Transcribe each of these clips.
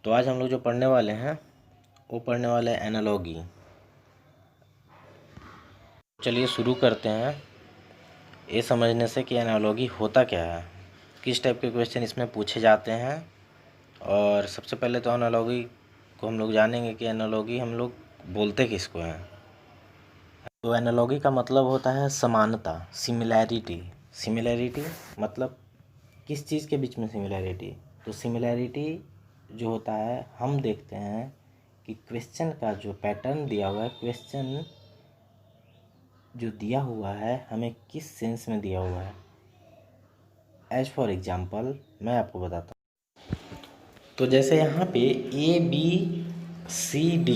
तो आज हम लोग जो पढ़ने वाले हैं वो पढ़ने वाले हैं एनालॉगी। चलिए शुरू करते हैं ये समझने से कि एनालॉगी होता क्या है, किस टाइप के क्वेश्चन इसमें पूछे जाते हैं। और सबसे पहले तो एनालॉगी को हम लोग जानेंगे कि एनालॉगी हम लोग बोलते किसको हैं। तो एनालॉगी का मतलब होता है समानता, सिमिलैरिटी। सिमिलैरिटी मतलब किस चीज़ के बीच में सिमिलैरिटी। तो सिमिलैरिटी जो होता है, हम देखते हैं कि क्वेश्चन का जो पैटर्न दिया हुआ है, क्वेश्चन जो दिया हुआ है हमें किस सेंस में दिया हुआ है। एज फॉर एग्जांपल मैं आपको बताता हूँ। तो जैसे यहाँ पे ABCD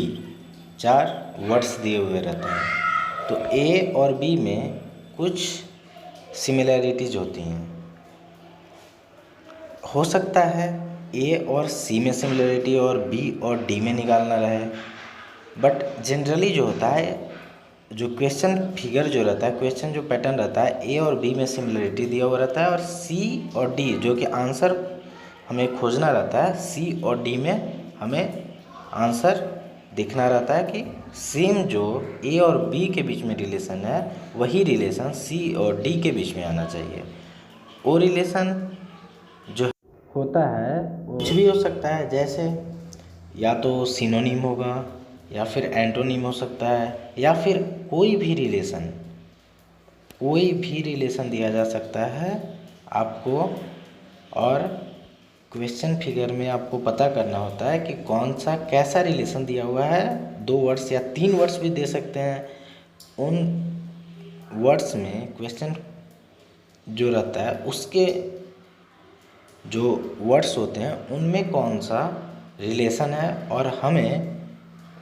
4 वर्ड्स दिए हुए रहते हैं, तो A और B में कुछ सिमिलैरिटीज होती हैं। हो सकता है A और C में सिमिलरिटी और B और D में निकालना रहे, बट जनरली जो होता है, जो क्वेश्चन फिगर जो रहता है, क्वेश्चन जो पैटर्न रहता है, A और B में सिमिलरिटी दिया हुआ रहता है और C और D जो कि आंसर हमें खोजना रहता है, C और D में हमें आंसर दिखना रहता है कि सेम जो A और B के बीच में रिलेशन है वही रिलेशन C और D के बीच में आना चाहिए। वो रिलेशन जो होता है वो कुछ भी हो सकता है, जैसे या तो सिनोनिम होगा या फिर एंटोनिम हो सकता है, या फिर कोई भी रिलेशन दिया जा सकता है आपको। और क्वेश्चन फिगर में आपको पता करना होता है कि कौन सा कैसा रिलेशन दिया हुआ है। 2 वर्ड्स या 3 वर्ड्स भी दे सकते हैं। उन वर्ड्स में क्वेश्चन जो रहता है उसके जो वर्ड्स होते हैं उनमें कौन सा रिलेशन है, और हमें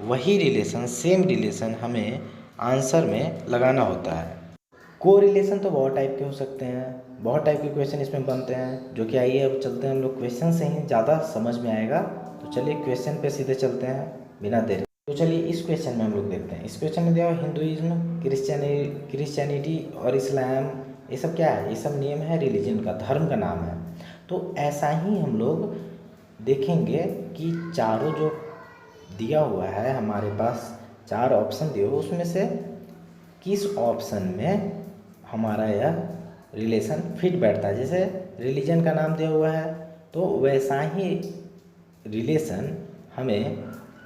वही रिलेशन, सेम रिलेशन हमें आंसर में लगाना होता है। को रिलेशन तो बहुत टाइप के हो सकते हैं, बहुत टाइप के क्वेश्चन इसमें बनते हैं, जो कि आइए अब चलते हैं हम लोग क्वेश्चन से ही ज़्यादा समझ में आएगा। तो चलिए क्वेश्चन पे सीधे चलते हैं बिना देर। तो चलिए इस क्वेश्चन में हम लोग देखते हैं। इस क्वेश्चन में दिया हुआ हिंदुइज्म, क्रिश्चियनिटी और इस्लाम, ये सब क्या है? ये सब नेम है रिलीजन का, धर्म का नाम है। तो ऐसा ही हम लोग देखेंगे कि चारों जो दिया हुआ है हमारे पास, 4 ऑप्शन दिए हुए, उसमें से किस ऑप्शन में हमारा यह रिलेशन फिट बैठता है। जैसे रिलीजन का नाम दिया हुआ है तो वैसा ही रिलेशन हमें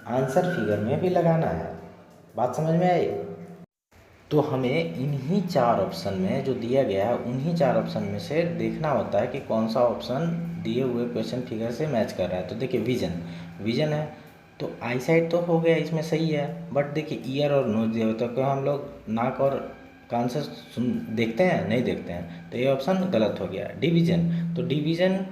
आंसर फिगर में भी लगाना है। बात समझ में आई? तो हमें इन्हीं 4 ऑप्शन में जो दिया गया है, उन्हीं 4 ऑप्शन में से देखना होता है कि कौन सा ऑप्शन दिए हुए क्वेश्चन फिगर से मैच कर रहा है। तो देखिए विजन है तो आई साइट तो हो गया, इसमें सही है। बट देखिए ईयर और नोज दिया होता है, तो हम लोग नाक और कान से देखते हैं, नहीं देखते हैं, तो ये ऑप्शन गलत हो गया। डिवीजन, तो डिवीजन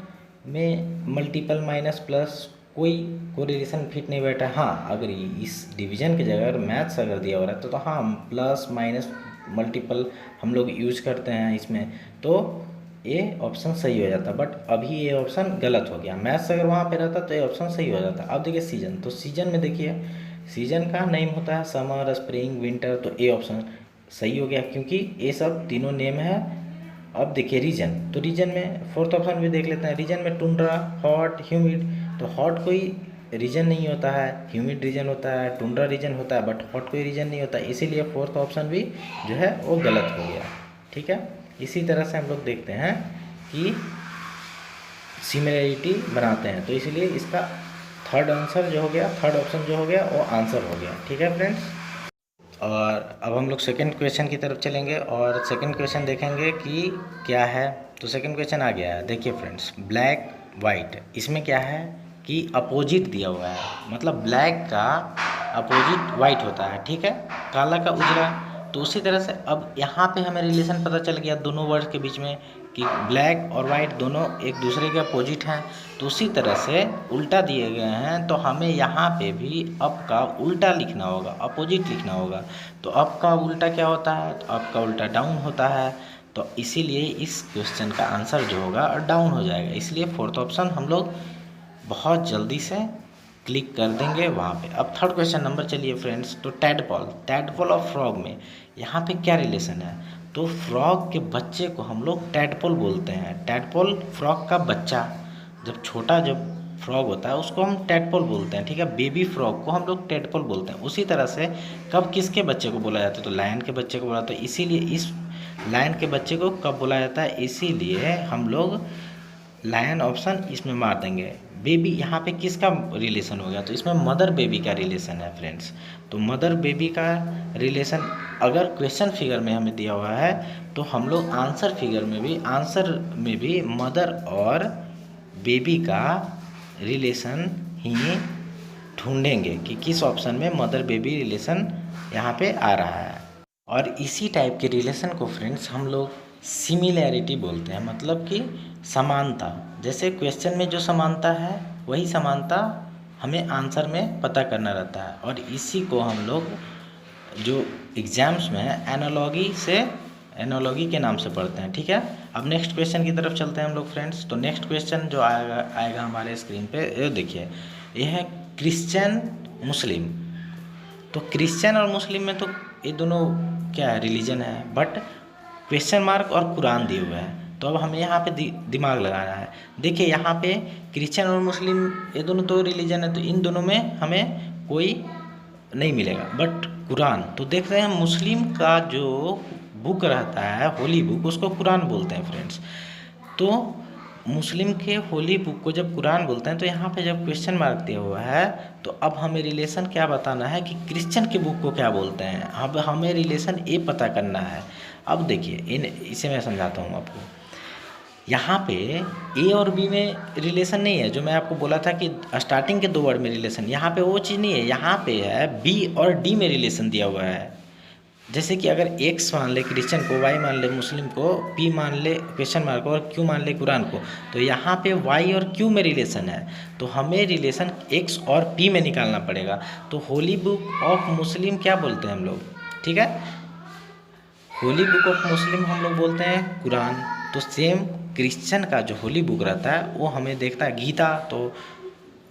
में मल्टीपल माइनस प्लस कोई कोरिलेशन फिट नहीं बैठा। हाँ, अगर इस डिवीजन की जगह अगर मैथ्स अगर दिया हो रहा है तो हाँ प्लस माइनस मल्टीपल हम लोग यूज करते हैं इसमें, तो ये ऑप्शन सही हो जाता। बट अभी ये ऑप्शन गलत हो गया। मैथ्स अगर वहाँ पे रहता तो ये ऑप्शन सही हो जाता। अब देखिए सीजन, तो सीजन में देखिए सीजन का नेम होता है समर, स्प्रिंग, विंटर, तो ये ऑप्शन सही हो गया क्योंकि ये सब तीनों नेम है। अब देखिए रीजन, तो रीजन में 4th ऑप्शन भी देख लेते हैं। रीजन में टुंड्रा, हॉट, ह्यूमिड, तो हॉट कोई रीजन नहीं होता है, ह्यूमिड रीजन होता है, टुंड्रा रीजन होता है, बट हॉट कोई रीजन नहीं होता, इसीलिए 4th ऑप्शन भी जो है वो गलत हो गया। ठीक है, इसी तरह से हम लोग देखते हैं कि सिमिलरिटी बनाते हैं, तो इसलिए इसका थर्ड आंसर जो हो गया, थर्ड ऑप्शन जो हो गया वो आंसर हो गया। ठीक है फ्रेंड्स, और अब हम लोग सेकंड क्वेश्चन की तरफ चलेंगे और सेकंड क्वेश्चन देखेंगे कि क्या है। तो सेकंड क्वेश्चन आ गया है, देखिए फ्रेंड्स, ब्लैक वाइट, इसमें क्या है कि अपोजिट दिया हुआ है, मतलब ब्लैक का अपोजिट वाइट होता है, ठीक है, काला का उजला। तो उसी तरह से अब यहाँ पे हमें रिलेशन पता चल गया दोनों वर्ड के बीच में कि ब्लैक और वाइट दोनों एक दूसरे के अपोजिट हैं। तो उसी तरह से उल्टा दिए गए हैं, तो हमें यहाँ पे भी अप का उल्टा लिखना होगा, अपोजिट लिखना होगा। तो अप का उल्टा क्या होता है? तो अप का उल्टा डाउन होता है। तो इसीलिए इस क्वेश्चन का आंसर जो होगा डाउन हो जाएगा। इसलिए 4th ऑप्शन हम लोग बहुत जल्दी से क्लिक कर देंगे वहाँ पे। अब थर्ड क्वेश्चन नंबर चलिए फ्रेंड्स, तो टैडपोल और फ्रॉग में यहाँ पे क्या रिलेशन है? तो फ्रॉग के बच्चे को हम लोग टैडपोल बोलते हैं। टैडपोल फ्रॉग का बच्चा, जब छोटा जब फ्रॉग होता है उसको हम टैडपोल बोलते हैं, ठीक है। बेबी फ्रॉग को हम लोग टैडपोल बोलते हैं। उसी तरह से कब किसके बच्चे को बोला जाता है, तो लायन के बच्चे को बोला जाता है। इसीलिए इस लायन के बच्चे को कब बोला जाता है, इसीलिए हम लोग लायन ऑप्शन इसमें मार देंगे। बेबी यहाँ पे किसका रिलेशन हो गया, तो इसमें मदर बेबी का रिलेशन है फ्रेंड्स। तो मदर बेबी का रिलेशन अगर क्वेश्चन फिगर में हमें दिया हुआ है तो हम लोग आंसर फिगर में भी, आंसर में भी मदर और बेबी का रिलेशन ही ढूंढेंगे कि किस ऑप्शन में मदर बेबी रिलेशन यहाँ पे आ रहा है। और इसी टाइप के रिलेशन को फ्रेंड्स हम लोग सिमिलैरिटी बोलते हैं, मतलब कि समानता। जैसे क्वेश्चन में जो समानता है वही समानता हमें आंसर में पता करना रहता है, और इसी को हम लोग जो एग्जाम्स में एनालॉगी के नाम से पढ़ते हैं, ठीक है। अब नेक्स्ट क्वेश्चन की तरफ चलते हैं हम लोग फ्रेंड्स। तो नेक्स्ट क्वेश्चन जो आएगा हमारे स्क्रीन पे, ये देखिए, ये है क्रिश्चियन मुस्लिम। तो क्रिश्चियन और मुस्लिम में तो ये दोनों क्या है, रिलीजन है, बट क्वेश्चन मार्क और कुरान दिए हुए हैं। तो अब हमें यहाँ पे दिमाग लगाना है। देखिए यहाँ पे क्रिश्चियन और मुस्लिम ये दोनों तो रिलीजन है, तो इन दोनों में हमें कोई नहीं मिलेगा, बट कुरान, तो देख रहे हैं मुस्लिम का जो बुक रहता है होली बुक, उसको कुरान बोलते हैं फ्रेंड्स। तो मुस्लिम के होली बुक को जब कुरान बोलते हैं, तो यहाँ पे जब क्वेश्चन मार्क दिया हुआ है, तो अब हमें रिलेशन क्या बताना है कि क्रिश्चियन के बुक को क्या बोलते हैं। अब हमें रिलेशन ए पता करना है। अब देखिए इसे मैं समझाता हूँ आपको। यहाँ पे ए और बी में रिलेशन नहीं है, जो मैं आपको बोला था कि स्टार्टिंग के 2 वर्ड में रिलेशन, यहाँ पे वो चीज़ नहीं है। यहाँ पे है बी और डी में रिलेशन दिया हुआ है। जैसे कि अगर एक्स मान ले क्रिश्चियन को, वाई मान ले मुस्लिम को, पी मान ले क्वेश्चन मार्क और क्यू मान ले कुरान को, तो यहाँ पे वाई और क्यू में रिलेशन है, तो हमें रिलेशन एक्स और पी में निकालना पड़ेगा। तो होली बुक ऑफ मुस्लिम क्या बोलते हैं हम लोग, ठीक है, होली बुक ऑफ मुस्लिम हम लोग बोलते हैं कुरान। तो सेम क्रिश्चियन का जो होली बुक रहता है वो हमें देखता है गीता, तो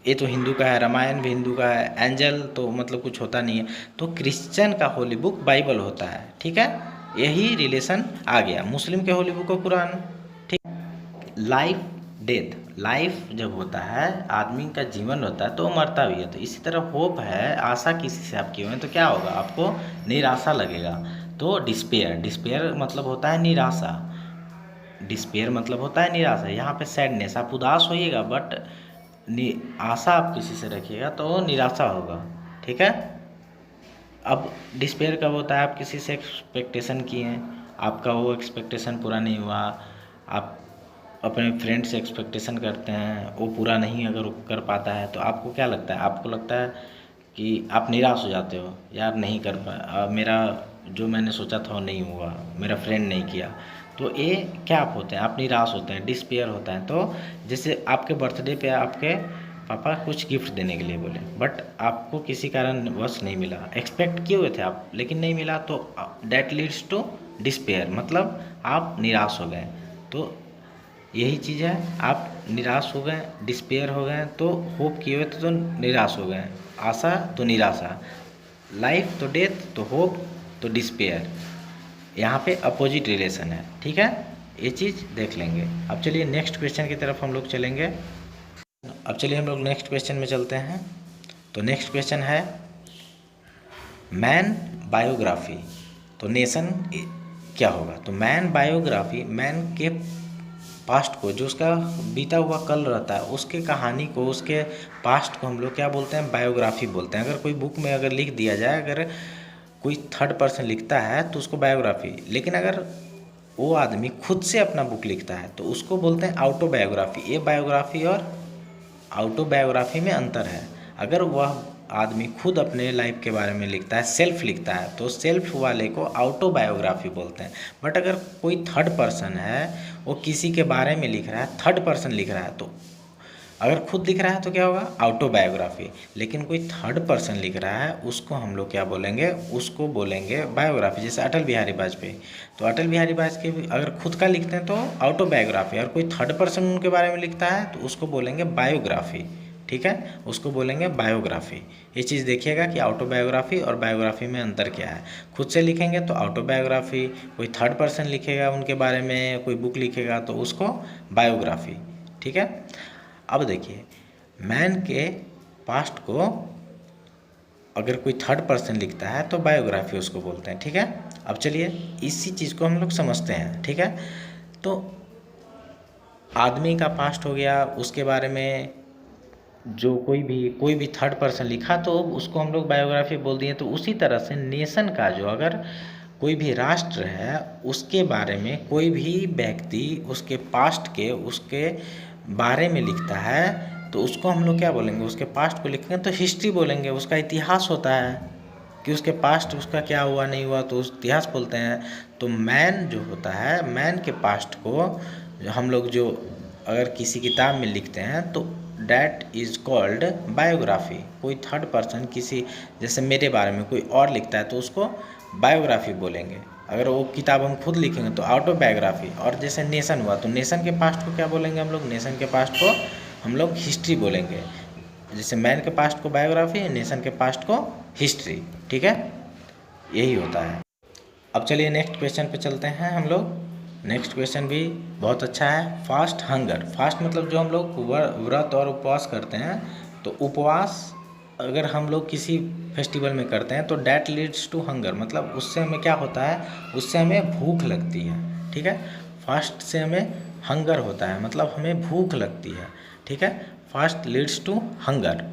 ये तो हिंदू का है, रामायण भी हिंदू का है, एंजल तो मतलब कुछ होता नहीं है, तो क्रिश्चियन का होली बुक बाइबल होता है, ठीक है। यही रिलेशन आ गया। मुस्लिम के होली बुक को कुरान, ठीक। लाइफ डेथ, लाइफ जब होता है आदमी का जीवन होता है तो वो मरता भी है, तो इसी तरह होप है, आशा किसी से आपकी हुई तो क्या होगा, आपको निराशा लगेगा। तो डिस्पेयर, डिस्पेयर मतलब होता है निराशा, डिस्पेयर मतलब होता है निराशा। यहाँ पे सैडनेस, आप उदास होइएगा, बट आशा आप किसी से रखिएगा तो निराशा होगा, ठीक है। अब डिस्पेयर कब होता है, आप किसी से एक्सपेक्टेशन किए हैं, आपका वो एक्सपेक्टेशन पूरा नहीं हुआ, आप अपने फ्रेंड से एक्सपेक्टेशन करते हैं, वो पूरा नहीं अगर कर पाता है, तो आपको क्या लगता है, आपको लगता है कि आप निराश हो जाते हो, यार नहीं कर पाया, मेरा जो मैंने सोचा था वो नहीं हुआ, मेरा फ्रेंड नहीं किया, तो ये क्या आप होते हैं, आप निराश होते हैं, डिस्पेयर होता है। तो जैसे आपके बर्थडे पे आपके पापा कुछ गिफ्ट देने के लिए बोले, बट आपको किसी कारणवश नहीं मिला, एक्सपेक्ट किए हुए थे आप लेकिन नहीं मिला, तो दैट लीड्स टू डिस्पेयर, मतलब आप निराश हो गए। तो यही चीज़ है, आप निराश हो गए, डिस्पेयर हो गए, तो होप किए हुए थे तो निराश हो गए, आशा तो निराशा, लाइफ तो डेथ, तो होप तो डिस्पेयर, यहाँ पे अपोजिट रिलेशन है, ठीक है। ये चीज़ देख लेंगे। अब चलिए नेक्स्ट क्वेश्चन की तरफ हम लोग चलेंगे। अब चलिए हम लोग नेक्स्ट क्वेश्चन में चलते हैं। तो नेक्स्ट क्वेश्चन है मैन बायोग्राफी, तो नेशन क्या होगा। तो मैन बायोग्राफी, मैन के पास्ट को, जो उसका बीता हुआ कल रहता है, उसके कहानी को, उसके पास्ट को हम लोग क्या बोलते हैं, बायोग्राफी बोलते हैं। अगर कोई बुक में अगर लिख दिया जाए, अगर कोई थर्ड पर्सन लिखता है तो उसको बायोग्राफी, लेकिन अगर वो आदमी खुद से अपना बुक लिखता है तो उसको बोलते हैं ऑटोबायोग्राफी। ये बायोग्राफी और ऑटोबायोग्राफी में अंतर है। अगर वह आदमी खुद अपने लाइफ के बारे में लिखता है, सेल्फ लिखता है, तो सेल्फ वाले को ऑटोबायोग्राफी बोलते हैं। बट अगर कोई थर्ड पर्सन है, वो किसी के बारे में लिख रहा है, थर्ड पर्सन लिख रहा है, तो अगर खुद लिख रहा है तो क्या होगा, ऑटोबायोग्राफी। लेकिन कोई थर्ड पर्सन लिख रहा है, उसको हम लोग क्या बोलेंगे, उसको बोलेंगे बायोग्राफी। जैसे अटल बिहारी वाजपेयी, तो अटल बिहारी वाजपेयी अगर खुद का लिखते हैं तो ऑटोबायोग्राफी, और कोई थर्ड पर्सन उनके बारे में लिखता है तो उसको बोलेंगे बायोग्राफी, ठीक है, उसको बोलेंगे बायोग्राफी। ये चीज़ देखिएगा कि ऑटोबायोग्राफी और बायोग्राफी में अंतर क्या है। खुद से लिखेंगे तो ऑटोबायोग्राफी, कोई थर्ड पर्सन लिखेगा उनके बारे में, कोई बुक लिखेगा तो उसको बायोग्राफी, ठीक है। अब देखिए मैन के पास्ट को अगर कोई थर्ड पर्सन लिखता है तो बायोग्राफी उसको बोलते हैं। ठीक है, अब चलिए इसी चीज़ को हम लोग समझते हैं। ठीक है, तो आदमी का पास्ट हो गया, उसके बारे में जो कोई भी थर्ड पर्सन लिखा तो उसको हम लोग बायोग्राफी बोल दिए। तो उसी तरह से नेशन का जो अगर कोई भी राष्ट्र है उसके बारे में कोई भी व्यक्ति उसके पास्ट के उसके बारे में लिखता है तो उसको हम लोग क्या बोलेंगे, उसके पास्ट को लिखेंगे तो हिस्ट्री बोलेंगे। उसका इतिहास होता है कि उसके पास्ट उसका क्या हुआ नहीं हुआ तो उस इतिहास बोलते हैं। तो मैन जो होता है, मैन के पास्ट को हम लोग जो अगर किसी किताब में लिखते हैं तो डैट इज़ कॉल्ड बायोग्राफी। कोई थर्ड पर्सन किसी जैसे मेरे बारे में कोई और लिखता है तो उसको बायोग्राफी बोलेंगे। अगर वो किताब हम खुद लिखेंगे तो ऑटोबायोग्राफी। और जैसे नेशन हुआ तो नेशन के पास्ट को क्या बोलेंगे हम लोग, नेशन के पास्ट को हम लोग हिस्ट्री बोलेंगे। जैसे मैन के पास्ट को बायोग्राफी, नेशन के पास्ट को हिस्ट्री। ठीक है, यही होता है। अब चलिए नेक्स्ट क्वेश्चन पे चलते हैं हम लोग। नेक्स्ट क्वेश्चन भी बहुत अच्छा है। फास्ट हंगर, फास्ट मतलब जो हम लोग व्रत और उपवास करते हैं तो उपवास अगर हम लोग किसी फेस्टिवल में करते हैं तो डैट लीड्स टू हंगर, मतलब उससे हमें क्या होता है, उससे हमें भूख लगती है। ठीक है, फास्ट से हमें हंगर होता है, मतलब हमें भूख लगती है। ठीक है, fast leads to hunger.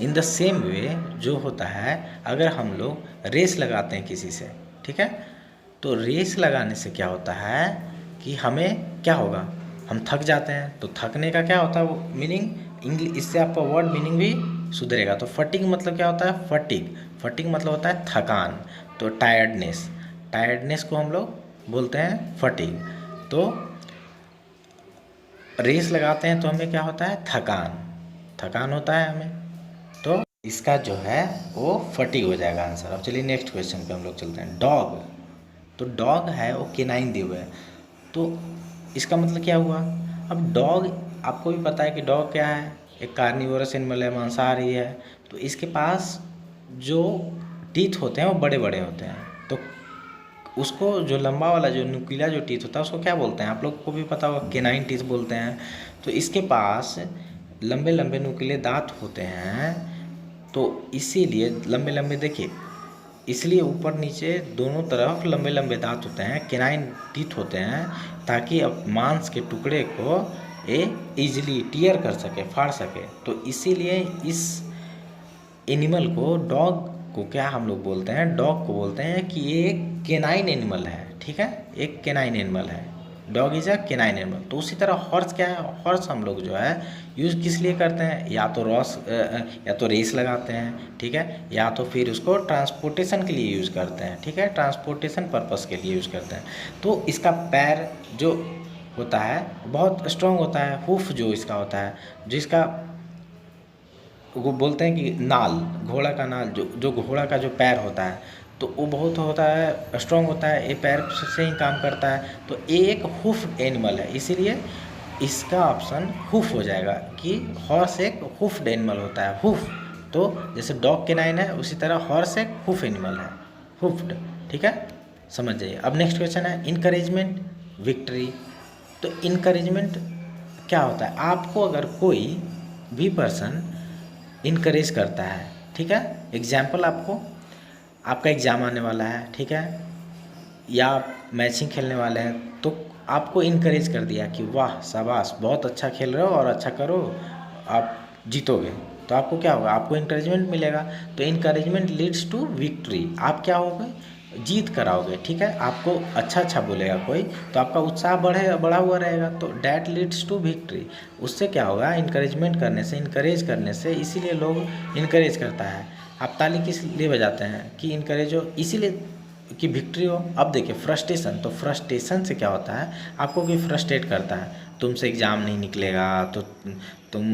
In the same way जो होता है अगर हम लोग रेस लगाते हैं किसी से, ठीक है, तो रेस लगाने से क्या होता है कि हमें क्या होगा, हम थक जाते हैं। तो थकने का क्या होता है वो मीनिंग इंग्लिश, इससे आपका वर्ड मीनिंग भी सुधरेगा। तो फटीग मतलब क्या होता है, फटीग, फटीग मतलब होता है थकान। तो टायर्डनेस, टायर्डनेस को हम लोग बोलते हैं फटीग। तो रेस लगाते हैं तो हमें क्या होता है, थकान, थकान होता है हमें। तो इसका जो है वो फटीग हो जाएगा आंसर। अब चलिए नेक्स्ट क्वेश्चन पे हम लोग चलते हैं। डॉग, तो डॉग है वो केनाइन दिए हुए है, तो इसका मतलब क्या हुआ। अब डॉग आपको भी पता है कि डॉग क्या है, एक कार्निवोरस एनिमल है, मांसाहारी है। तो इसके पास जो टीथ होते हैं वो बड़े बड़े होते हैं। तो उसको जो लंबा वाला जो नुकीला जो टीथ होता है उसको क्या बोलते हैं, आप लोग को भी पता होगा, केनाइन टीथ बोलते हैं। तो इसके पास लंबे लंबे नुकीले दांत होते हैं, तो इसीलिए लंबे लंबे देखिए, इसलिए ऊपर नीचे दोनों तरफ लंबे लंबे दांत होते हैं, केनाइन टीथ होते हैं, ताकि अब मांस के टुकड़े को ये इजीली टीयर कर सके, फाड़ सके। तो इसीलिए इस एनिमल को, डॉग को क्या हम लोग बोलते हैं, डॉग को बोलते हैं कि ये एक केनाइन एनिमल है। ठीक है, एक केनाइन एनिमल है, dog is a canine animal. तो उसी तरह हॉर्स क्या है, हॉर्स हम लोग जो है यूज़ किस लिए करते हैं, या तो या तो रेस लगाते हैं, ठीक है, या तो फिर उसको ट्रांसपोर्टेशन के लिए यूज़ करते हैं। ठीक है, ट्रांसपोर्टेशन पर्पस के लिए यूज़ करते हैं। तो इसका पैर जो होता है बहुत स्ट्रॉन्ग होता है, हुफ जो इसका होता है, जिसका वो बोलते हैं कि नाल, घोड़ा का नाल, जो घोड़ा का जो पैर होता है तो वो बहुत होता है, स्ट्रॉन्ग होता है, ये पैर से ही काम करता है। तो ये एक हुफ एनिमल है, इसीलिए इसका ऑप्शन हुफ हो जाएगा कि हॉर्स एक हुफ्ड एनिमल होता है, हुफ। तो जैसे डॉग केनाइन है उसी तरह हॉर्स एक हुफ एनिमल है, हुफ्ड। ठीक है, समझ जाइए। अब नेक्स्ट क्वेश्चन है इनकरेजमेंट विक्ट्री। तो इनकरेजमेंट क्या होता है, आपको अगर कोई भी पर्सन इनकरेज करता है, ठीक है, एग्जाम्पल आपको, आपका एग्ज़ाम आने वाला है, ठीक है, या आप मैचिंग खेलने वाले हैं तो आपको इनकरेज कर दिया कि वाह शाबाश बहुत अच्छा खेल रहे हो और अच्छा करो, आप जीतोगे, तो आपको क्या होगा, आपको इनकरेजमेंट मिलेगा। तो इनकरेजमेंट लीड्स टू विक्ट्री, आप क्या होगे, जीत कराओगे। ठीक है, आपको अच्छा बोलेगा कोई तो आपका उत्साह बढ़ा हुआ रहेगा, तो डैट लीड्स टू विक्ट्री। उससे क्या होगा, इनकरेजमेंट करने से, इनकरेज करने से, इसीलिए लोग इनकरेज करता है। आप ताली किस लिए बजाते हैं कि इनकरेज हो, इसीलिए कि विक्ट्री हो। अब देखिए फ्रस्ट्रेशन, तो फ्रस्ट्रेशन से क्या होता है, आपको कोई फ्रस्ट्रेट करता है, तुमसे एग्ज़ाम नहीं निकलेगा तो तुम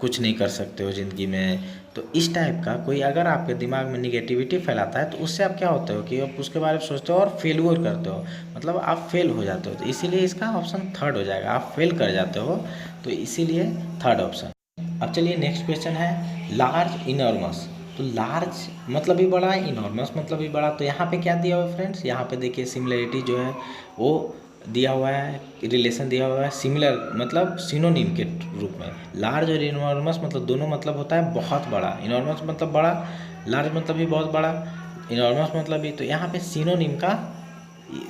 कुछ नहीं कर सकते हो ज़िंदगी में। तो इस टाइप का कोई अगर आपके दिमाग में निगेटिविटी फैलाता है तो उससे आप क्या होते हो कि आप उसके बारे में सोचते हो और फेलुअर करते हो, मतलब आप फेल हो जाते हो। तो इसीलिए इसका ऑप्शन थर्ड हो जाएगा, आप फेल कर जाते हो, तो इसीलिए थर्ड ऑप्शन। अब चलिए नेक्स्ट क्वेश्चन है लार्ज इनॉर्मस। तो लार्ज मतलब भी बड़ा, इनॉर्मस मतलब भी बड़ा। तो यहाँ पे क्या दिया हुआ है फ्रेंड्स, यहाँ पे देखिए सिमिलरिटी जो है वो दिया हुआ है, रिलेशन दिया हुआ है सिमिलर मतलब सिनोनिम के रूप में। लार्ज और इनॉर्मस मतलब दोनों मतलब होता है बहुत बड़ा, इनॉर्मस मतलब बड़ा, लार्ज मतलब भी बहुत बड़ा, इनॉर्मस मतलब भी। तो यहाँ पे सिनोनिम का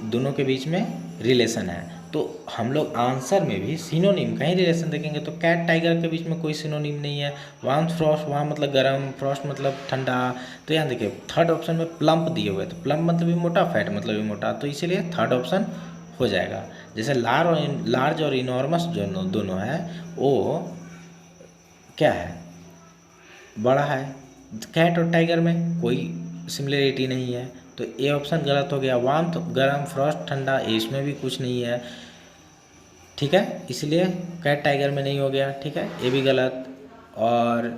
दोनों के बीच में रिलेशन है, तो हम लोग आंसर में भी सिनोनिम का ही रिलेशन देखेंगे। तो कैट टाइगर के बीच में कोई सिनोनिम नहीं है। वार्म फ्रॉस्ट, वार्म मतलब गर्म, फ्रॉस्ट मतलब ठंडा। तो यहाँ देखिए थर्ड ऑप्शन में प्लम्प दिए हुए, तो प्लम्प मतलब भी मोटा, फैट मतलब भी मोटा, तो इसीलिए थर्ड ऑप्शन हो जाएगा। जैसे लार्ज और इनॉर्मस जो दोनों है वो क्या है, बड़ा है। कैट और टाइगर में कोई सिमिलरिटी नहीं है, तो ए ऑप्शन गलत हो गया। वार्म तो गर्म, फ्रॉस्ट ठंडा, इसमें भी कुछ नहीं है, ठीक है, इसलिए कैट टाइगर में नहीं हो गया, ठीक है, ये भी गलत। और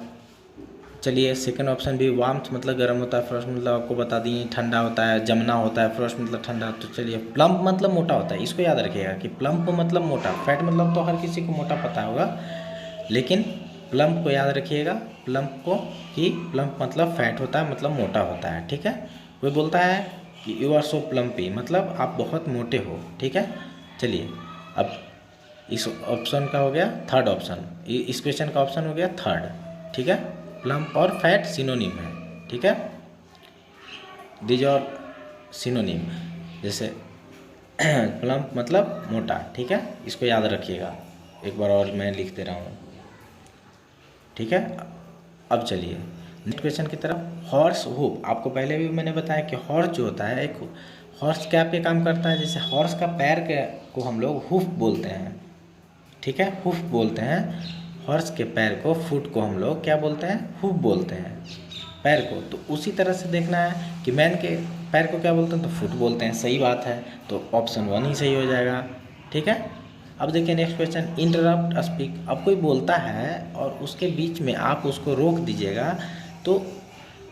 चलिए सेकंड ऑप्शन भी, वार्म्थ मतलब गर्म होता है, फ्रॉस्ट मतलब आपको बता दिए ठंडा होता है, जमना होता है, फ्रॉस्ट मतलब ठंडा। तो चलिए प्लम्प मतलब मोटा होता है, इसको याद रखिएगा कि प्लम्प मतलब मोटा, फैट मतलब तो हर किसी को मोटा पता होगा, लेकिन प्लम्प को याद रखिएगा, प्लम्प को, कि प्लम्प मतलब फैट होता है, मतलब मोटा होता है, ठीक है। कोई बोलता है कि यू आर सो प्लम्पी, मतलब आप बहुत मोटे हो, ठीक है। चलिए अब इस ऑप्शन का हो गया थर्ड ऑप्शन, इस क्वेश्चन का ऑप्शन हो गया थर्ड, ठीक है। प्लम्प और फैट सिनोनिम है, ठीक है, दिज और सिनोनिम। जैसे प्लम्प मतलब मोटा, ठीक है, इसको याद रखिएगा। एक बार और मैं लिख दे रहा हूँ, ठीक है। अब चलिए नेक्स्ट क्वेश्चन की तरफ। हॉर्स हुप, आपको पहले भी मैंने बताया कि हॉर्स जो होता है, एक हॉर्स क्या पे काम करता है, जैसे हॉर्स का पैर के को हम लोग हुफ बोलते हैं, ठीक है, हुफ बोलते हैं। हॉर्स के पैर को, फुट को हम लोग क्या बोलते हैं, हुफ बोलते हैं, पैर को। तो उसी तरह से देखना है कि मैन के पैर को क्या बोलते हैं, तो फुट बोलते हैं, सही बात है, तो ऑप्शन 1 ही सही हो जाएगा, ठीक है। अब देखिए नेक्स्ट क्वेश्चन, इंटरप्ट स्पीक। अब कोई बोलता है और उसके बीच में आप उसको रोक दीजिएगा, तो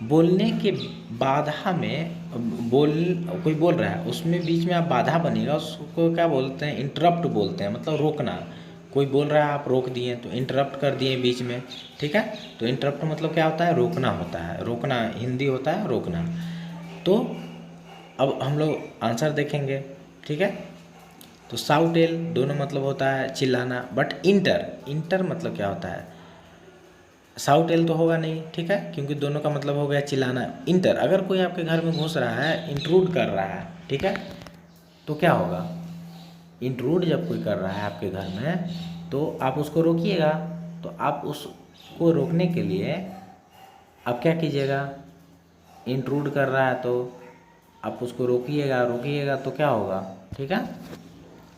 बोलने के बाधा में कोई बोल रहा है, उसमें बीच में आप बाधा बनेगा, उसको क्या बोलते हैं, इंटरप्ट बोलते हैं, मतलब रोकना। कोई बोल रहा है आप रोक दिए, तो इंटरप्ट कर दिए बीच में, ठीक है। तो इंटरप्ट मतलब क्या होता है, रोकना होता है, रोकना हिंदी होता है रोकना। तो अब हम लोग आंसर देखेंगे, ठीक है। तो साउटेल दोनों मतलब होता है चिल्लाना, बट इंटर मतलब क्या होता है, साउटेल तो होगा नहीं, ठीक है, क्योंकि दोनों का मतलब हो गया चिल्लाना। इंटर, अगर कोई आपके घर में घुस रहा है, इंट्रूड कर रहा है, ठीक है, तो क्या होगा, इंट्रूड जब कोई कर रहा है आपके घर में, तो आप उसको रोकिएगा। तो आप उसको रोकने के लिए आप क्या कीजिएगा, इंट्रूड कर रहा है तो आप उसको रोकिएगा, रोकिएगा तो क्या होगा, ठीक है।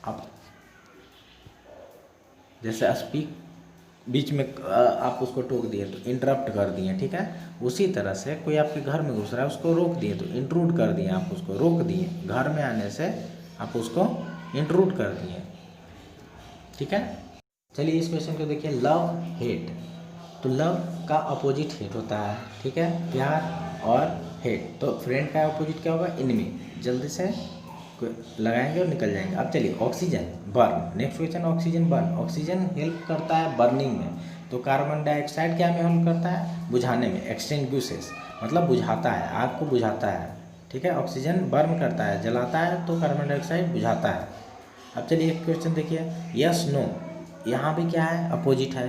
आप जैसे स्पीक बीच में आप उसको टोक दिए तो इंटरप्ट कर दिए, ठीक है। उसी तरह से कोई आपके घर में घुस रहा है, उसको रोक दिए तो इंट्रूड कर दिए, आप उसको रोक दिए, घर में आने से आप उसको इंट्रूड कर दिए, ठीक है। चलिए इस क्वेश्चन को देखिए, लव हेट। तो लव का अपोजिट हेट होता है, ठीक है, प्यार और हेट। तो फ्रेंड का अपोजिट क्या होगा, एनिमी। जल्दी से लगाएंगे और निकल जाएंगे। अब चलिए oxygen burn, next question, oxygen burn. Oxygen help करता है बर्निंग में, तो कार्बन डाइऑक्साइड क्या में हेल्प करता है, बुझाने में, एक्सटिंग्विशेस मतलब बुझाता है, आग को बुझाता है, ठीक है। ऑक्सीजन बर्न करता है, जलाता है, तो कार्बन डाइऑक्साइड बुझाता है। अब चलिए एक क्वेश्चन देखिए, यस नो, यहाँ भी क्या है, अपोजिट है।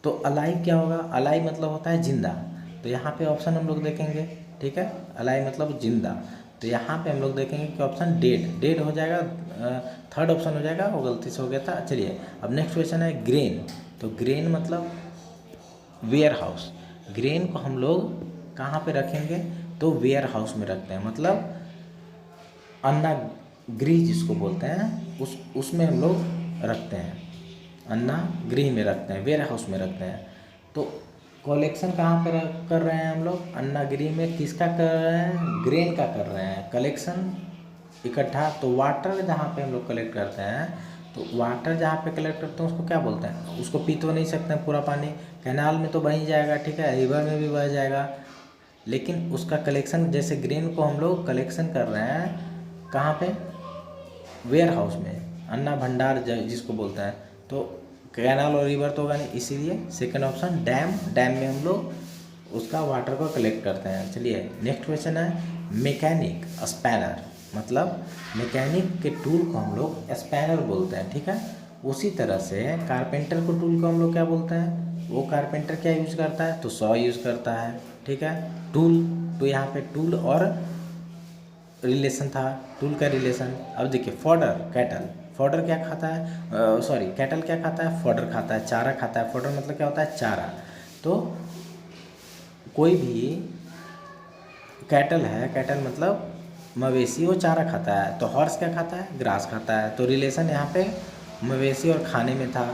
तो अलाइव क्या होगा, अलाइव मतलब होता है जिंदा, तो यहाँ पे ऑप्शन हम लोग देखेंगे, ठीक है, अलाइव मतलब जिंदा। तो यहाँ पे हम लोग देखेंगे कि ऑप्शन डेड, डेड हो जाएगा, थर्ड ऑप्शन हो जाएगा, वो गलती से हो गया था। चलिए अब नेक्स्ट क्वेश्चन है ग्रेन। तो ग्रेन मतलब वेयर हाउस। ग्रेन को हम लोग कहाँ पे रखेंगे, तो वेयर हाउस में रखते हैं, मतलब अन्ना गृह जिसको बोलते हैं, उसमें हम लोग रखते हैं, अन्ना गृह में रखते हैं, वेयर हाउस में रखते हैं। तो कलेक्शन कहाँ पर कर रहे हैं हम लोग, अन्ना गृह में, किसका कर रहे हैं, ग्रेन का कर रहे हैं कलेक्शन इकट्ठा। तो वाटर जहाँ पे हम लोग कलेक्ट करते हैं, तो वाटर जहाँ पे कलेक्ट करते हैं उसको क्या बोलते हैं, उसको पी तो नहीं सकते हैं पूरा पानी, कैनाल में तो बह ही जाएगा, ठीक है, रिवर में भी बह जाएगा, लेकिन उसका कलेक्शन, जैसे ग्रेन को हम लोग कलेक्शन कर रहे हैं कहाँ पे, वेयर हाउस में, अन्ना भंडार जिसको बोलते हैं। तो कैनाल और रिवर तो होगा नहीं, इसीलिए सेकंड ऑप्शन डैम, डैम में हम लोग उसका वाटर को कलेक्ट करते हैं। चलिए नेक्स्ट क्वेश्चन है मैकेनिक स्पैनर, मतलब मैकेनिक के टूल को हम लोग स्पैनर बोलते हैं, ठीक है। उसी तरह से कारपेंटर को टूल को हम लोग क्या बोलते हैं, वो कारपेंटर क्या यूज़ करता है, तो सॉ यूज़ करता है, ठीक है। टूल, तो यहाँ पे टूल और रिलेशन था, टूल का रिलेशन। अब देखिए फॉडर, कैटल, फॉडर क्या खाता है, सॉरी कैटल क्या खाता है, फॉडर खाता है, चारा खाता है। फॉडर मतलब क्या होता है, चारा। तो कोई भी कैटल है, कैटल मतलब मवेशी, वो चारा खाता है। तो हॉर्स क्या खाता है, ग्रास खाता है। तो रिलेशन यहाँ पे मवेशी और खाने में था,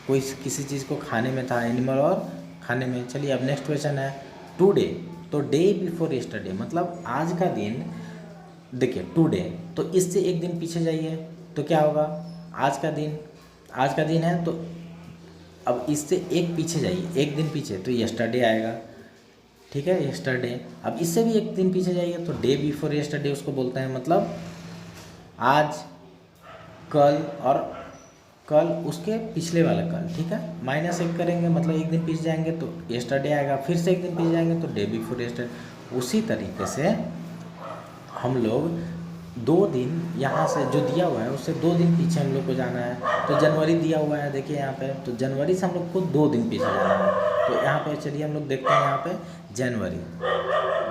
कोई किसी चीज़ को खाने में था, एनिमल और खाने में। चलिए अब नेक्स्ट क्वेश्चन है टुडे। तो डे बिफोर यस्टरडे मतलब आज का दिन। देखिए टुडे, तो इससे एक दिन पीछे जाइए तो क्या होगा, आज का दिन, आज का दिन है। तो अब इससे एक पीछे जाइए, एक दिन पीछे, तो यस्टरडे आएगा, ठीक है, यस्टरडे। अब इससे भी एक दिन पीछे जाइए तो डे बिफोर यस्टरडे उसको बोलते हैं, मतलब आज, कल और कल उसके पिछले वाला कल, ठीक है। -1 करेंगे मतलब एक दिन पीछे जाएंगे तो यस्टरडे आएगा, फिर से एक दिन पीछे जाएंगे तो डे बिफोर यस्टरडे। उसी तरीके से हम लोग 2 दिन यहाँ से जो दिया हुआ है उससे 2 दिन पीछे हम लोग को जाना है। तो जनवरी दिया हुआ है, देखिए यहाँ पे, तो जनवरी से हम लोग को 2 दिन पीछे जाना है। तो यहाँ पे चलिए हम लोग देखते हैं, यहाँ पे जनवरी,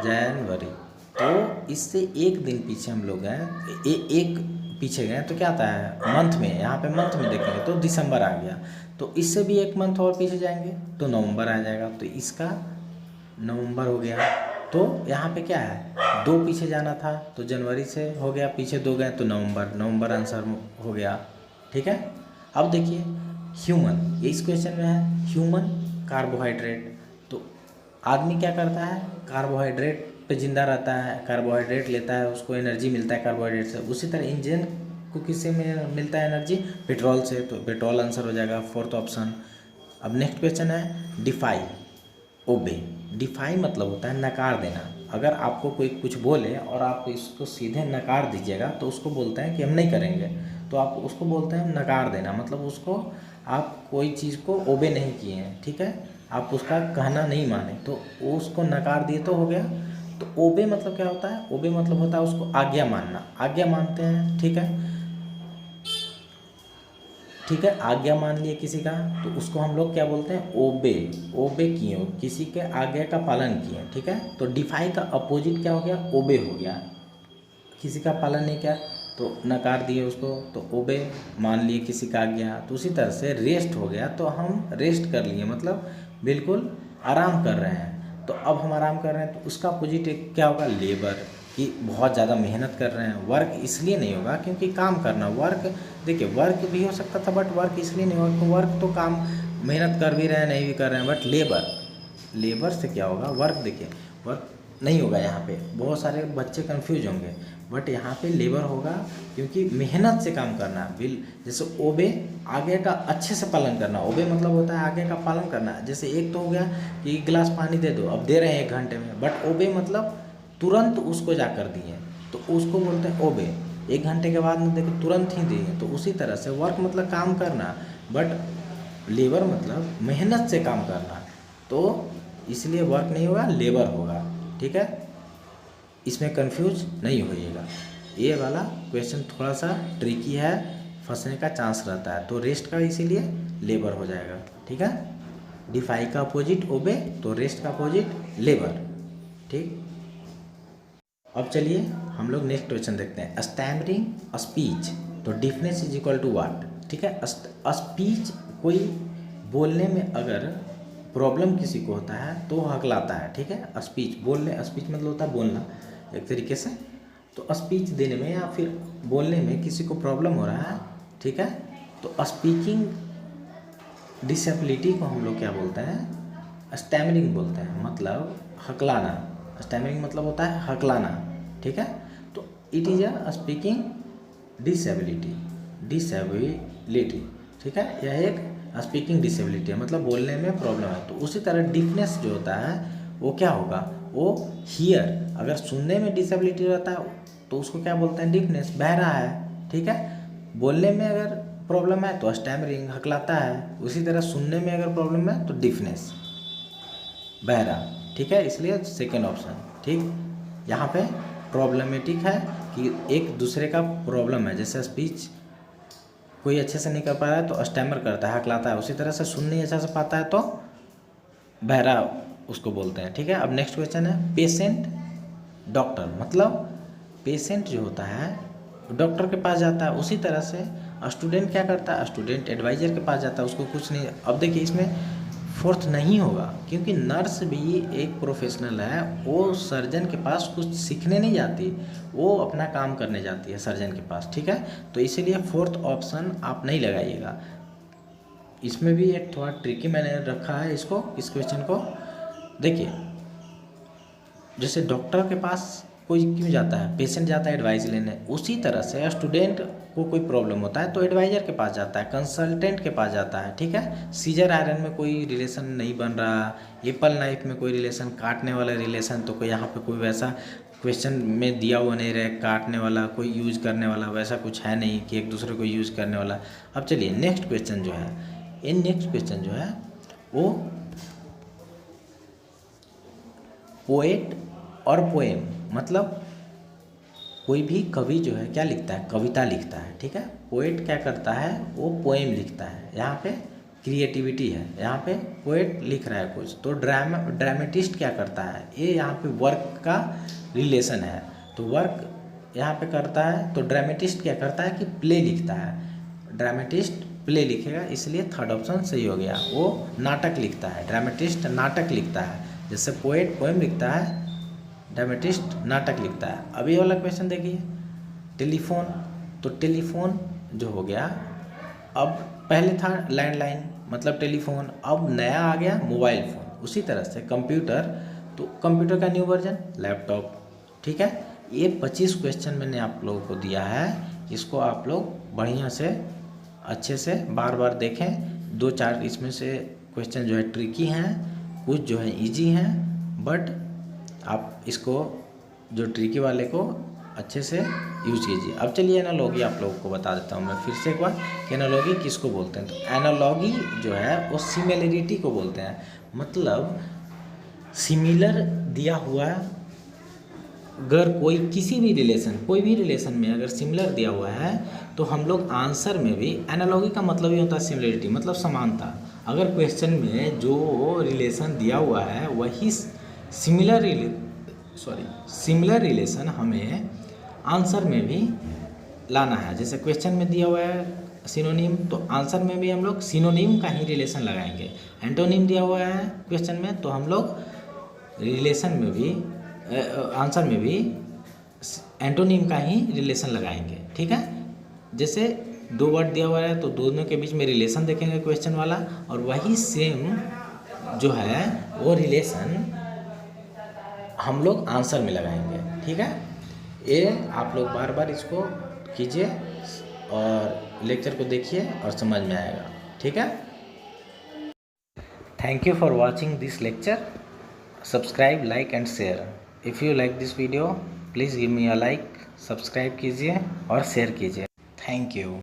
जनवरी, तो इससे एक दिन पीछे हम लोग गए, एक पीछे गए तो क्या आता है मंथ में, यहाँ पे मंथ में देखेंगे तो दिसंबर आ गया। तो इससे भी एक मंथ और पीछे जाएंगे तो नवंबर आ जाएगा। तो इसका नवंबर हो गया। तो यहाँ पे क्या है, 2 पीछे जाना था तो जनवरी से हो गया, पीछे 2 गए तो नवंबर, नवंबर आंसर हो गया, ठीक है। अब देखिए ह्यूमन, ये इस क्वेश्चन में है ह्यूमन कार्बोहाइड्रेट। तो आदमी क्या करता है, कार्बोहाइड्रेट पे जिंदा रहता है, कार्बोहाइड्रेट लेता है, उसको एनर्जी मिलता है कार्बोहाइड्रेट से। उसी तरह इंजन को किससे में मिलता है एनर्जी, पेट्रोल से। तो पेट्रोल आंसर हो जाएगा, 4th ऑप्शन। अब नेक्स्ट क्वेश्चन है डिफाई, ओबे। डिफाई मतलब होता है नकार देना। अगर आपको कोई कुछ बोले और आप इसको सीधे नकार दीजिएगा तो उसको बोलते हैं कि हम नहीं करेंगे, तो आप उसको बोलते हैं नकार देना। मतलब उसको आप कोई चीज़ को ओबे नहीं किए हैं, ठीक है, आप उसका कहना नहीं माने तो उसको नकार दिए तो हो गया। तो ओबे मतलब क्या होता है, ओबे मतलब होता है उसको आज्ञा मानना, आज्ञा मानते हैं, ठीक है, ठीक है। आज्ञा मान लिए किसी का तो उसको हम लोग क्या बोलते हैं, ओबे, ओबे किए, किसी के आज्ञा का पालन किए, ठीक है। तो डिफाई का अपोजिट क्या हो गया, ओबे हो गया। किसी का पालन नहीं किया तो नकार दिए उसको, तो ओबे, मान लिए किसी का आज्ञा। तो उसी तरह से रेस्ट हो गया, तो हम रेस्ट कर लिए मतलब बिल्कुल आराम कर रहे हैं। तो अब हम आराम कर रहे हैं तो उसका अपोजिट क्या होगा, लेबर, कि बहुत ज़्यादा मेहनत कर रहे हैं। वर्क इसलिए नहीं होगा क्योंकि काम करना, वर्क देखिए वर्क भी हो सकता था बट वर्क इसलिए नहीं होगा, वर्क तो काम मेहनत कर भी रहे हैं नहीं भी कर रहे हैं। बट लेबर, लेबर से क्या होगा, वर्क, देखिए वर्क नहीं होगा। यहाँ पे बहुत सारे बच्चे कंफ्यूज होंगे, बट यहाँ पे लेबर होगा क्योंकि मेहनत से काम करना। बिल जैसे ओबे, आगे का अच्छे से पालन करना, ओबे मतलब होता है आगे का पालन करना। जैसे एक तो हो गया कि गिलास पानी दे दो, अब दे रहे हैं 1 घंटे में, बट ओबे मतलब तुरंत उसको जाकर दिए तो उसको बोलते हैं ओबे। 1 घंटे के बाद में देखो तुरंत ही दिए। तो उसी तरह से वर्क मतलब काम करना, बट लेबर मतलब मेहनत से काम करना। तो इसलिए वर्क नहीं होगा, लेबर होगा, ठीक है। इसमें कंफ्यूज नहीं होइएगा। ये वाला क्वेश्चन थोड़ा सा ट्रिकी है, फंसने का चांस रहता है। तो रेस्ट का इसीलिए लेबर हो जाएगा, ठीक है। डिफाई का अपोजिट ओबे, तो रेस्ट का अपोजिट लेबर, ठीक। अब चलिए हम लोग नेक्स्ट क्वेश्चन देखते हैं, स्टैमरिंग स्पीच। तो difference is equal to what, ठीक है। स्पीच कोई बोलने में अगर प्रॉब्लम किसी को होता है तो हकलाता है, ठीक है। स्पीच बोलने, स्पीच मतलब होता है बोलना एक तरीके से। तो स्पीच देने में या फिर बोलने में किसी को प्रॉब्लम हो रहा है, ठीक है, तो स्पीकिंग डिसेबिलिटी को हम लोग क्या बोलते हैं, स्टैमरिंग बोलते हैं, मतलब हकलाना। स्टैमरिंग मतलब होता है हकलाना, ठीक है। तो it is a speaking disability, disability, ठीक है। यह एक स्पीकिंग डिसेबिलिटी है, मतलब बोलने में प्रॉब्लम है। तो उसी तरह डिफनेस जो होता है वो क्या होगा, वो हियर, अगर सुनने में डिसेबिलिटी रहता है तो उसको क्या बोलते हैं, डिफनेस, बहरा है, ठीक है। बोलने में अगर प्रॉब्लम है तो स्टैमरिंग, हकलाता है। उसी तरह सुनने में अगर प्रॉब्लम है तो डिफनेस, बहरा, ठीक है। इसलिए सेकेंड ऑप्शन, ठीक। यहाँ पे प्रॉब्लमेटिक है कि एक दूसरे का प्रॉब्लम है। जैसे स्पीच कोई अच्छे से नहीं कर पा रहा है तो स्टैमर करता है, हकलाता है। उसी तरह से सुन नहीं अच्छा से पाता है तो बहरा उसको बोलते हैं। ठीक है, अब नेक्स्ट क्वेश्चन है पेशेंट डॉक्टर, मतलब पेशेंट जो होता है डॉक्टर के पास जाता है, उसी तरह से स्टूडेंट क्या करता है, स्टूडेंट एडवाइज़र के पास जाता है, उसको कुछ नहीं। अब देखिए इसमें फोर्थ नहीं होगा क्योंकि नर्स भी एक प्रोफेशनल है, वो सर्जन के पास कुछ सीखने नहीं जाती, वो अपना काम करने जाती है सर्जन के पास। ठीक है, तो इसीलिए फोर्थ ऑप्शन आप नहीं लगाइएगा। इसमें भी एक थोड़ा ट्रिकी मैंने रखा है इसको, इस क्वेश्चन को देखिए। जैसे डॉक्टर के पास कोई क्यों जाता है, पेशेंट जाता है एडवाइस लेने, उसी तरह से स्टूडेंट को कोई प्रॉब्लम होता है तो एडवाइज़र के पास जाता है, कंसल्टेंट के पास जाता है। ठीक है, सीजर आयरन में कोई रिलेशन नहीं बन रहा, एप्पल नाइफ में कोई रिलेशन, काटने वाला रिलेशन, तो कोई यहाँ पे कोई वैसा क्वेश्चन में दिया हुआ नहीं रहे, काटने वाला कोई यूज करने वाला वैसा कुछ है नहीं कि एक दूसरे को यूज करने वाला। अब चलिए नेक्स्ट क्वेश्चन जो है, ये नेक्स्ट क्वेश्चन जो है वो पोएट और पोएम, मतलब कोई भी कवि जो है क्या लिखता है, कविता लिखता है। ठीक है, पोएट क्या करता है, वो पोएम लिखता है। यहाँ पे क्रिएटिविटी है, यहाँ पे पोएट लिख रहा है कुछ, तो ड्रामेटिस्ट क्या करता है, ये यहाँ पे वर्क का रिलेशन है, तो वर्क यहाँ पे करता है। तो ड्रामेटिस्ट क्या करता है कि प्ले लिखता है, ड्रामेटिस्ट प्ले लिखेगा, इसलिए थर्ड ऑप्शन सही हो गया। वो नाटक लिखता है, ड्रामेटिस्ट नाटक लिखता है। जैसे पोएट पोएम लिखता है, ड्रामेटिस्ट नाटक लिखता है। अब ये वाला क्वेश्चन देखिए, टेलीफोन, तो टेलीफोन जो हो गया, अब पहले था लैंडलाइन मतलब टेलीफोन, अब नया आ गया मोबाइल फ़ोन। उसी तरह से कंप्यूटर, तो कंप्यूटर का न्यू वर्जन लैपटॉप। ठीक है, ये 25 क्वेश्चन मैंने आप लोगों को दिया है, इसको आप लोग बढ़िया से अच्छे से बार बार देखें। 2-4 इसमें से क्वेश्चन जो है ट्रिकी हैं, कुछ जो है इजी हैं, बट आप इसको जो ट्रिकी वाले को अच्छे से यूज कीजिए। अब चलिए एनालॉगी आप लोगों को बता देता हूँ मैं फिर से एक बार कि एनालॉगी किसको बोलते हैं। तो एनालॉगी जो है वो सिमिलरिटी को बोलते हैं, मतलब सिमिलर दिया हुआ, अगर कोई किसी भी रिलेशन, कोई भी रिलेशन में अगर सिमिलर दिया हुआ है तो हम लोग आंसर में भी, एनालॉगी का मतलब ही होता है सिमिलरिटी मतलब समानता। अगर क्वेश्चन में जो रिलेशन दिया हुआ है वही सिमिलर रिलेशन हमें आंसर में भी लाना है। जैसे क्वेश्चन में दिया हुआ है सिनोनिम, तो आंसर में भी हम लोग सिनोनिम का ही रिलेशन लगाएंगे। एंटोनिम दिया हुआ है क्वेश्चन में, तो हम लोग रिलेशन में भी आंसर में भी एंटोनिम का ही रिलेशन लगाएंगे। ठीक है, जैसे 2 वर्ड दिया हुआ है तो दोनों के बीच में रिलेशन देखेंगे क्वेश्चन वाला, और वही सेम जो है वो रिलेशन हम लोग आंसर में लगाएंगे। ठीक है, ये आप लोग बार बार इसको कीजिए और लेक्चर को देखिए और समझ में आएगा। ठीक है, thank you for watching this lecture. Subscribe, like and share. If you like this video please give me a like, subscribe कीजिए और शेयर कीजिए। Thank you.